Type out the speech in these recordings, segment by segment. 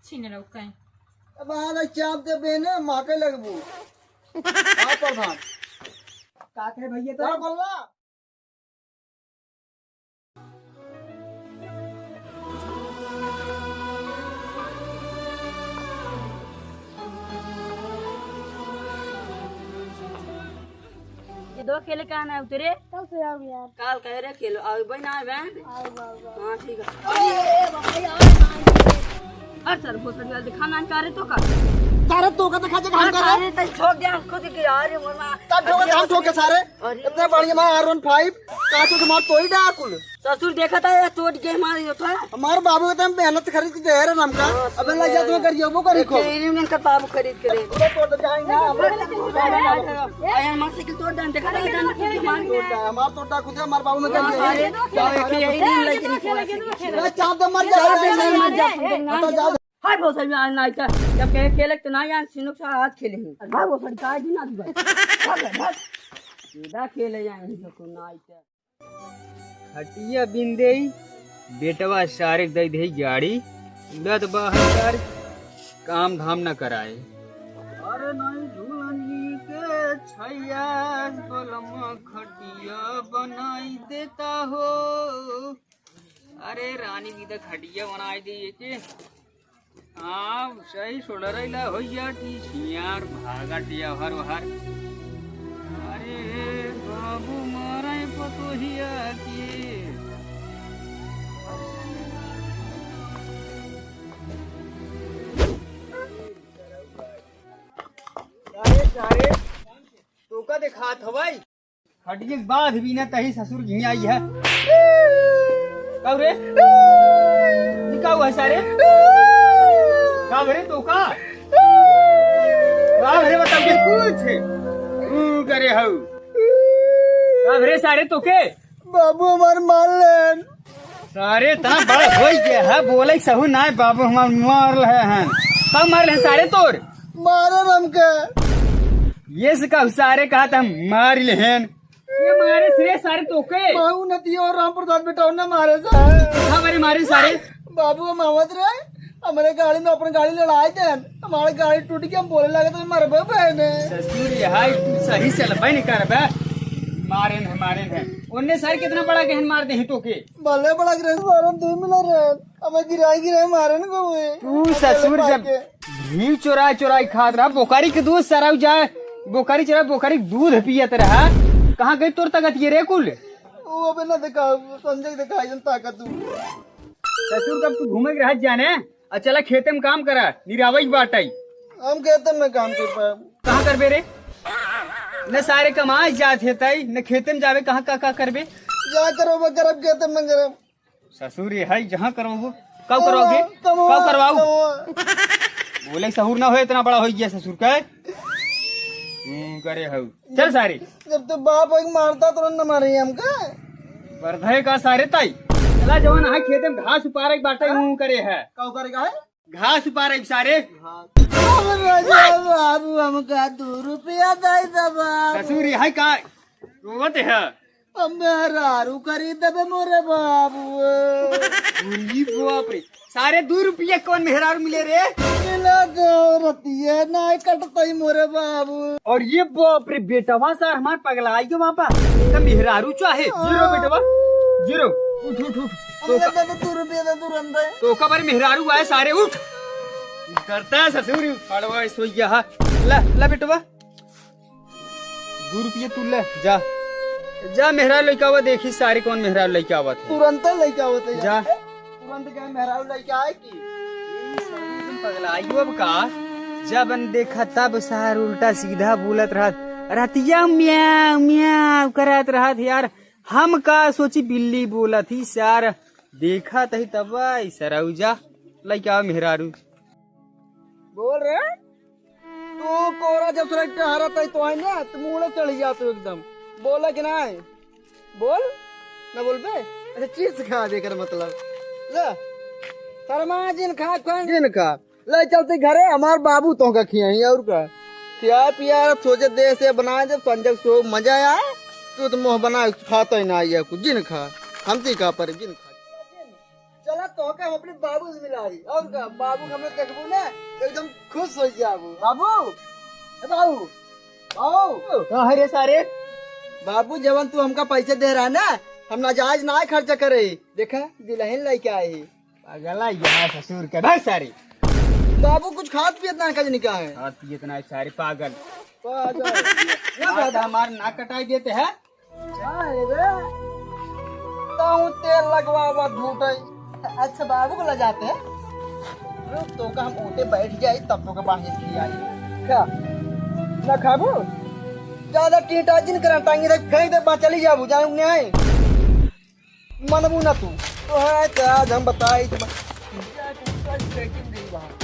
छीने रहो कहीं अब आला चाप दे बेने माके लगबू हां प्रधान काके भैया क्या तो बोलला ये दो खेले का ना उतरे कब से आओगे यार? काल कह रहे खेलो आओ भाई ना बैंड हाँ ठीक है अरे सर बहुत बढ़िया दिखाना कर रहे तो का सारे तो का दिखा जे काम कर रहा अरे तई ठोक दिया खुद की यार मरना तब ठोके हम ठोके सारे इतने बढ़िया मार R15 काचो के मार तोड़ी डा कुल ससुर देखा था यार तोड़ के मार दियो था हमारे बाबू के तम मेहनत खरीद के दे रहे नाम का अबे ला जा तुम्हें करियो वो करी खो तेरी में का बाबू खरीद के दे वो तोड़ दे जाएंगे आया मोटरसाइकिल तोड़ डाल देखा था डाल के मार हमार तोड़ा खुद हमारे बाबू में करिए चाप दे मर जा हाय बहुत सही आज नाइट का जब कहे खेले तो ना यार सिनुक से आज खेले हैं भाई वो सड़ी का दिन आज भाई सीधा खेले जाए को नाइट हटिया बिंदे बेटवा सारे दे दे गाड़ी दत बाहर काम धाम न कराए अरे नहीं झूलनी के छैया बलम खटिया बनाई देता हो अरे रानी भी तो खटिया बनाई दे के हाँ सही सोडरैला हो यार भागा टिया हर हर अरे बाबू मारे पतोहिया के सारे तो का दिखात हवाई खटिए के बाद भी ना तही ससुर घी आई है कब रे निकाऊ है सारे का भरे तो का भरे बताओ के कुछ करे हऊ का भरे सारे तो के बाबू हमारे मार लेन सारे तना बड़ा हो गया है बोले सहू ना बाबू हमार मार रहे हैं कब मार रहे सारे तोर मारे हमके ये से का सारे कहा था मार ले हैं ये मारे सिरे सारे तो के बाबू नती और राम प्रसाद बेटा ने मारे सारे कहां मारे मारे सारे बाबू हम आवत रहे हमारे गाड़ी में अपन गाड़ी लड़ाए थे हमारी गाड़ी टूट गई हम बोले लगे तो मर बहने ससुर हाय तू सही से लबाई नहीं कर बे मारे हैं उन्ने सर कितना बड़ा गहन मार दे तो के भले बड़ा गिरे मारे 2 मिनट रहे हमें गिराई मारे न को तू ससुर जब घी चोराई खात रहा बोकारी के दूध सराव जाए बोकारी चरा बोकारी दूध पियत रहा कहाँ गई तोर तकत ये रे कुल वो अबे ना देखा संजय दिखाई जन ताकत तू ससुर कब तू घूमे के रह जाने और चला खेते में काम करा निरावई बाटाई हम खेतन में काम कर पाए कहाँ करबे रे न सारे कमाए जाते तई न खेते में जावे कहाँ का करबे जा करो वो करब खेतन में करब ससुर ये है जहाँ करोगे कब करोगे कब करवाओ बोले सहूर ना हो इतना बड़ा हो गया ससुर का करे हो चल सारे जब तो बाप एक मारता तो न मारे हमका बरधे का सारे ताई चला जवान है खेते में घास उपारे बाटे हूं करे है कौ करेगा है घास उपारे सारे बाबू हमका 2 रुपया दे दबा ससुर है का रोवत है रारू करी दबे मोरे बाबू पूरी बाप रे सारे 2 रुपये कौन मेहरारू मिले रे मिला दो रतिया ना कटतई मोरे बाबू और ये बाप रे बेटवा सर हमार पगला गयो वहां पर का मेहरारू चाहे जीरो बेटवा जीरो उठ उठ उठ तो 2 रुपया दे तुरंत तो कबर मेहरारू आए सारे उठ करता है ससुर पड़वा सोइया ला बेटवा 2 रुपये तू ले जा मेहरारू लइका हुआ देखी सारे कौन मेहरारू लइका हुआ थे तुरंत लइका होते जा तुरंत क्या मेहरारू लइका आए की पगला आयु अब का जब देखा तब सार उल्टा सीधा बोलत रहा रतिया म्याऊ म्याऊ करत रहा यार हम का सोची बिल्ली बोला थी सार देखा तही तब सरौजा लइका मेहरारू बोल रे तू कोरा जब सुरट हारत है तो आइना तो मुंह चढ़ जा तू एकदम बोला कि नहीं बोल ना बोल बे अच्छा चीज खा देकर मतलब ले शर्मा जिन खा ले चलते घरे हमार बाबू तो का खियाई और का क्या पिया सोचे दे से बना जब संजय सो मजा आया तू तो मुंह बना खाता ही ना आया कुछ जिन खा हम ती का पर जिन खा चला तो क्या हम अपने बाबू से मिला रही और का बाबू को हमने देखबू ना एकदम खुश हो जाबू। बाबू ए बाबू बाबू कहाँ रे सारे? बाबू जवन तू हमका पैसे दे रहा है ना हम नाजायज ना खर्चा करे देखा दिलहन लेके आए ही। पागला यहाँ ससुर के भाई सारे बाबू कुछ खाद पियत ना कज निका है और इतना सारे पागल पागल। हमारे नाक कटाई देते हैं। ताऊ तेल लगवा हुआ धूप है। अच्छा बाबू को ले जाते हैं रुक तो का हम ऊँटे बैठ जाए तब तो का बाहर से आई क्या ना खाबू ज्यादा टीटा जिन करा टांगे रे कहीं तो बात चली जाबू जाऊ ने आए मनबू ना तू तो है तो आज हम बताई तुम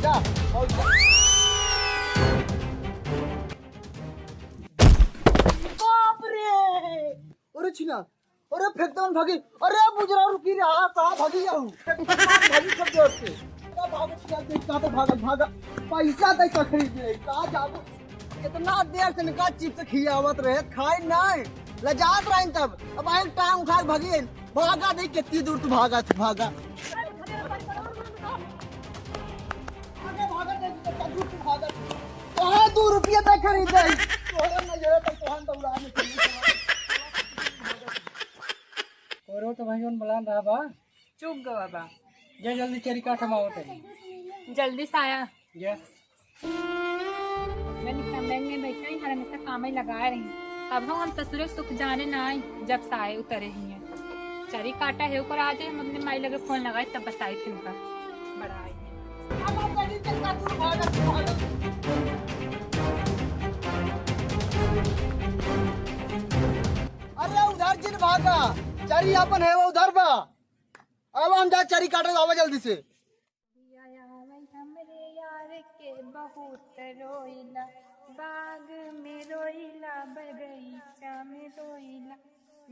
जा और जा। बाप रे अरे छिना अरे फेंकता भागी अरे बुजरा रुकी रे हां कहां भागी जाऊं भागी सब जोर से का भाग क्या तो भागा भागा पैसा दे का खरीद ले का जाबू इतना देर से निका चिप्स खियावत रहे खाई नहीं लजात रही तब अब आई टांग उठा भागी भागा नहीं कितनी दूर तू भागा भागा कहाँ 2 रुपया तक खरीद रही तोहरा नजर तक तोहन तो उड़ा में और तो भाई बलान रहा बा चुप गो बाबा जा जल्दी चरी काट हम आवत है जल्दी से आया। जा मैंने कमरे में बैठा ही हर हमेशा काम ही लगा रही। अब हम ससुरे सुख जाने ना आए जब से आए उतरे ही हैं। चरी काटा है ऊपर आ जाए हम अपने माई लगे फोन लगाए तब बताई थी उनका बड़ा आई है। अरे उधर जिन भागा चरी अपन है वो उधर बा अब हम जा चरी काटे आवा जल्दी से हमरे यार के बहुत रोइला बाग में रोइला बगीचा में रोइला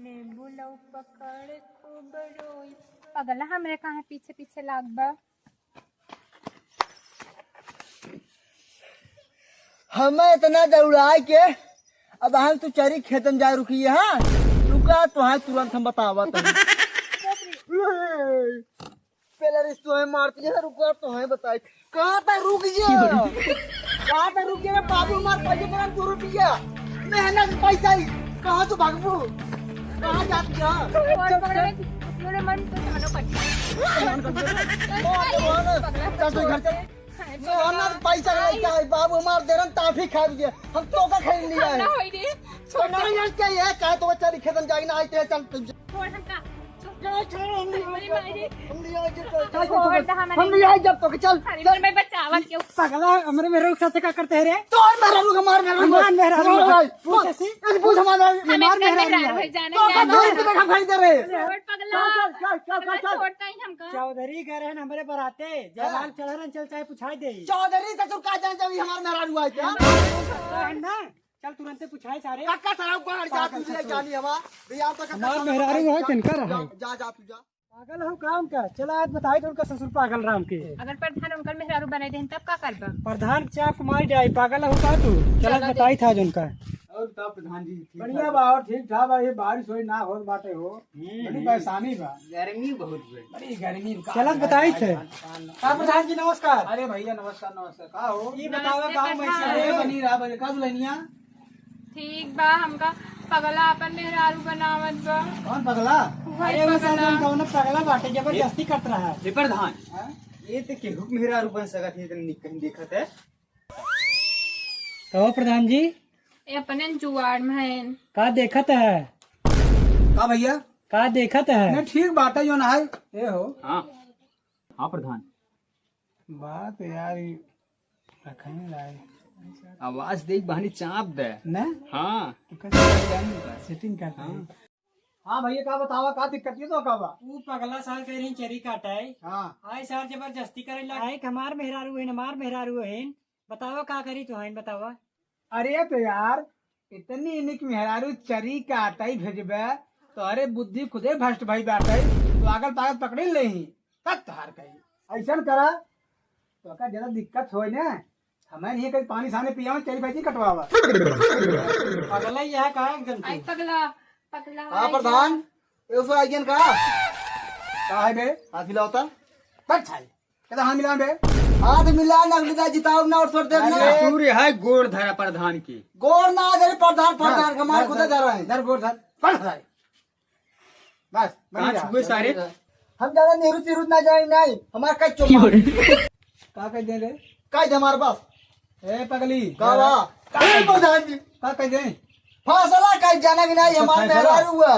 नींबू लौ पकड़ खूब रोई पगला हमरे कहाँ पीछे पीछे लाग बा। हमें इतना दौड़ाए के अब हम तू चरी खेतन जा रुकी है हाँ रुका तो है तुरंत हम बतावा पहले रिश्तों है मारती है रुका तो है बताई कहाँ तक रुक गया कहाँ तक रुक गया बाबू मार पैसे पर 2 रुपया मेहनत पैसा ही कहाँ तो भागबू कहाँ जाती है मेरे मन तो जानो मेहनत पैसा लेके आए बाबू हमार दे रन ताफी खा दिया हम तो का खरीद लिया है तो नहीं यार क्या है कहा तो चरी खेतन जाई ना आते चल हम लिया जब तो चल पागला हमरे मेरे साथ क्या करते हैं रे? तो मेरा लोग हमार मेरा पूछ हमारा हमार मेरा भाई दे रहे चौधरी कह रहे हैं हमारे बराते जवान चढ़न चल चाहे पूछाई दे चौधरी ससुर का जान जब हमार मेरा हुआ है क्या ना चल तुरंत पूछाई सारे काका सराव को जा तू ले जानी हवा भैया तो हमार मेहरारू है किनका रहा जा जा तू जा पागल हो काम का चला आज बताई तो उनका ससुर पागल राम के अगर प्रधान उनकर मेहरारू बनाई दे तब का करबा। प्रधान चाप कुमारी जाई पागल हो का तू चला बताई था जो उनका और का प्रधान जी बढ़िया बा और ठीक ठाक बा ये बारिश होई ना होत बाटे हो बड़ी परेशानी बा गर्मी बहुत बड़ी गर्मी का चला बताई थे का प्रधान जी नमस्कार। अरे भैया नमस्कार नमस्कार का हो ये बतावा गाँव में अरे से बनी रहा बने का दुल्हनिया ठीक बा हमका पगला अपन मेहरारू बनावत बा। कौन पगला अरे वो साल हम कौन पगला बाटे जबरदस्ती करत रहा है रे प्रधान ये तो केहू मेरा रूपन सगा थे कहीं देखत है कहो प्रधान जी ये अपने जुआड़ में है का देखत है का भैया का देखत है नहीं ठीक बात है जो ना है ये हो हाँ हाँ प्रधान बात यार रखें लाए आवाज देख बहानी चाप दे ना हाँ सेटिंग करते हैं हाँ भैया का बतावा का दिक्कत है तो का बा तू पगला साल कह रही चरी काटाई हाँ आई साल जबरदस्ती करे लगा एक हमार मेहरारू है हमार मेहरारू है बतावा का करी तो है बतावा अरे तो यार इतनी इनिक मेहरारू चरी का आटाई भेजबे तो अरे बुद्धि खुदे भ्रष्ट भाई बाटे तो अगल पागल पकड़ ले ही तब तहार कही ऐसा करा तो का ज्यादा दिक्कत हो ना हमें नहीं कहीं पानी सामने पिया चरी भाई कटवावा पगला यह कहा एकदम आई पगला पगला हाँ प्रधान ये आज्ञान का का है बे हाथ हिलावता बट छाई कहता हाँ मिला बे हाथ मिला न अगली दाई जिताओ ना और छोड़ दे ना सूर्य है गोड़ धरा प्रधान की। गोर ना दे प्रधान प्रधान का मार खुद दे रहा है दर गोर धर पढ़ रहा बस बनी कहाँ छुए सारे? हम ज्यादा नेहरू सिरू ना जाए नहीं हमारा कई चोमा का कह दे रे कई हमारे पास ए पगली का वाह कई प्रधान जी का कह दे फासला कई जाना कि नहीं हमारे मेहरार हुआ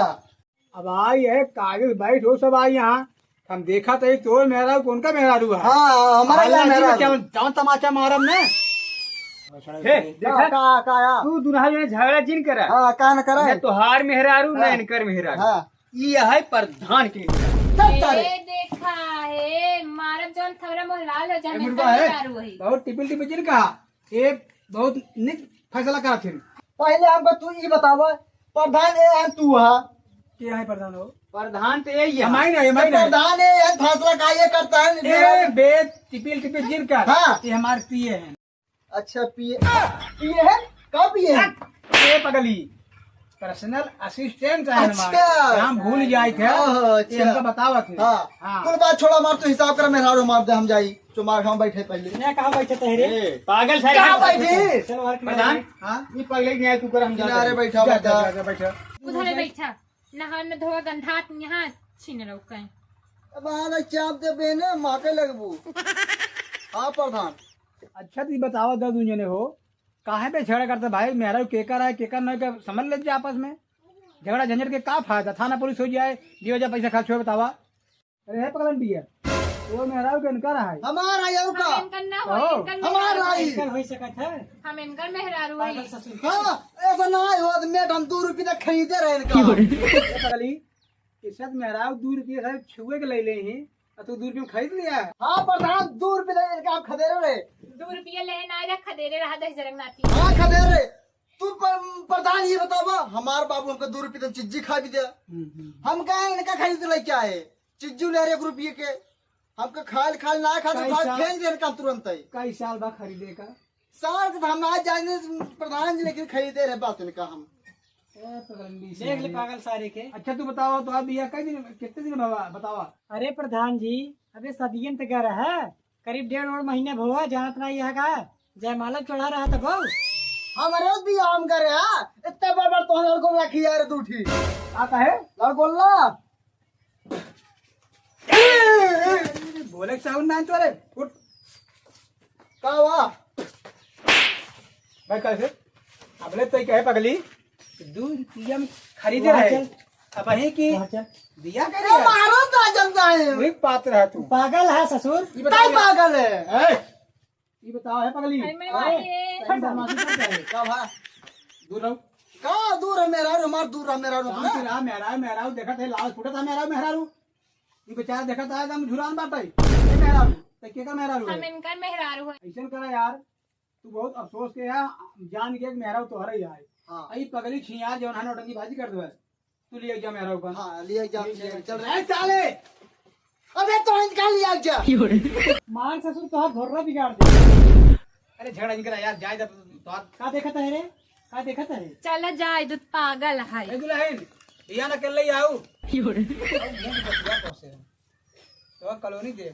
अब आई है कागज बैठ हो सब आई यहाँ हम देखा तो तो मेहरा कौन का मेहरा हुआ हाँ हमारा अल्लाह जी ने मेहरार क्या जाऊं तमाचा मारम ने हे, देखा का या तू दुल्हा जो है झगड़ा जिन करा हाँ का न करा न तोहार मेहरारू न इनकर मेहरारू। हाँ ये है प्रधान की। ए देखा है मारब जौन थवरा मोहलाल हो जाए मुर्गा है दारू वही बहुत टिपिल टिपिल जिन कहा ये बहुत निक फैसला करा फिर पहले हमको तू ये बतावा प्रधान ए है तू है क्या है प्रधान हो प्रधान तो यही है। हमारी नहीं हमारी नहीं प्रधान ए है फैसला का ये करता है ए बे टिपिल टिपिल जिन का हाँ। ये हमारे पिए हैं अच्छा पिए पिए है का पिए है ये पगली पर्सनल असिस्टेंट है हमारे अच्छा। हम भूल जाए थे ओह, ये अच्छा। हमको बतावा थे हाँ हाँ कुल बात छोड़ा मार तो हिसाब कर मेहरारू मार दे हम जाई जो मार हम बैठे पहले मैं कहाँ बैठे थे ए, पागल सारे कहाँ बैठे प्रधान हाँ ये पहले नहीं आए तू कर हम किनारे जाते बैठा बैठा बैठा उधर बैठा नहा न धोआ गंधात यहाँ छीन रहो कहीं अब आना चाप दे बेने माके लगबू हाँ प्रधान अच्छा तो ये बताओ दस दुनिया हो काहे पे झगड़ा करते भाई मेरा केकर है केकर नहीं कर समझ ले आपस में झगड़ा झंझट के का फायदा थाना पुलिस हो जाए ये वजह पैसा खर्च हो बतावा अरे है पकड़न दिया वो मेरा के इनका रहा है हमारा यार का हम इनकर ना हो ओ, इनकर हमारा मेहरारू ही हो सकता है हम इनकर मेहरारू है हाँ ऐसा ना हो तो मैं हम 2 रुपये तक खरीदे रहे इनका पगली इज्जत मेरा 2 रुपये से छुए के ले ही और तू 2 रुपये में खरीद लिया है हाँ प्रधान 2 रुपये तक इनका आप खदेरे रहे 2 रुपया ले ना रखा दे रहा 10 जरंग नाती हाँ खदेरे तू प्रधान ये बतावा हमारे बाबू हमको 2 रुपये तक चिज्जी खा भी दिया हम कहे इनका खरीद ले क्या है चिज्जू ले रहे 1 रुपये के हमको खाल खाल ना खा तो कैसा? फेंक दे का तुरंत ही कई साल बाद खरीदे का साल के हम आज जाने प्रधान जी लेकिन खरीदे रहे बात इनका हम देख ले पागल सारे के अच्छा तू बताओ तो आप भैया कई दिन कितने दिन बाबा बतावा अरे प्रधान जी अबे सदियन तक रहा है करीब 1.5 महीने भुआ जानत नहीं है का जयमाला चढ़ा रहा था बहु हमारे भी आम करे हाँ इतने बार बार तो लड़को रखी यार दूठी आता है लड़को ला बोले साउंड ना तो अरे उठ का हुआ भाई कैसे अबले तो क्या है पगली 2 रुपया में खरीदे रहे अब वही की दिया ए, करेगा मारो तो जनता है वही पात्र है तू पागल है ससुर ये काय बताओ पागल है ये बताओ है पगली मैं वाली का भा दूर रहो का दूर है मेरा हमार दूर है मेरा काम की रहा मेहरा देखा थे लाल फुटा था मेहरा ये बेचारा देखा था एकदम झुरान बाटे मेहरा के का मेहरा हम इनकर मेहरारू है ऐसा करा यार तू बहुत अफसोस के है जान के मेहरा तो हर ही आए हाँ आई पगली छियार जवन है नौटंकी बाजी कर दे तू ले जा मेहरा ऊपर हाँ लिया जा चल रहा ए चाले अबे तो इनका लिया जा मान ससुर तो हाथ धोरा बिगाड़ दे अरे झगड़ा निकला यार जाए जब तो का देखा था रे का देखा था रे चल जाए दूध पागल है ए दुल्हन दिया ना कर ले आऊ तो कॉलोनी दे